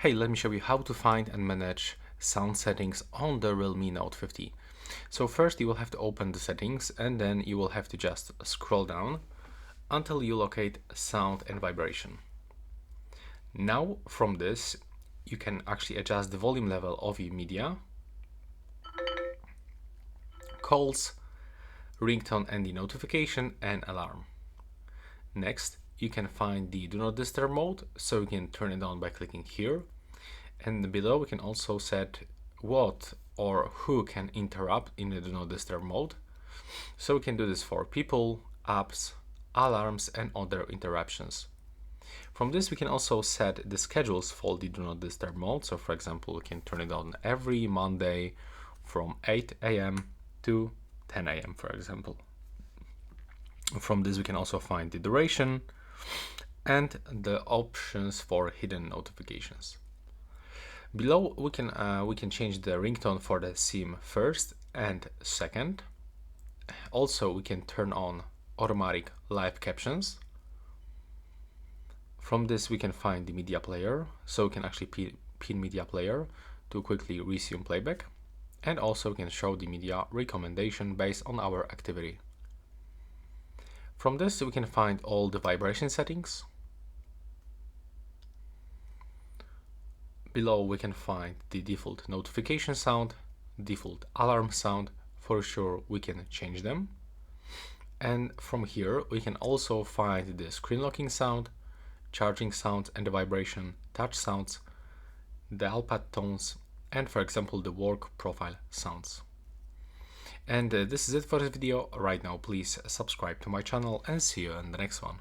Hey, let me show you how to find and manage sound settings on the Realme Note 50. So first you will have to open the settings and then you will have to just scroll down until you locate sound and vibration. Now from this you can actually adjust the volume level of your media, calls, ringtone and the notification and alarm. Next you can find the do not disturb mode, so you can turn it on by clicking here. And below we can also set what or who can interrupt in the do not disturb mode. So we can do this for people, apps, alarms and other interruptions. From this we can also set the schedules for the do not disturb mode. So for example, we can turn it on every Monday from 8 a.m. to 10 a.m. for example. From this we can also find the duration and the options for hidden notifications. Below we can change the ringtone for the SIM first and second. Also we can turn on automatic live captions. From this we can find the media player, so we can actually pin media player to quickly resume playback, and also we can show the media recommendation based on our activity. From this we can find all the vibration settings. Below we can find the default notification sound, default alarm sound. For sure we can change them. And from here we can also find the screen locking sound, charging sounds and the vibration, touch sounds, the iPad tones, and for example the work profile sounds. And this is it for this video. Right now please subscribe to my channel and see you in the next one.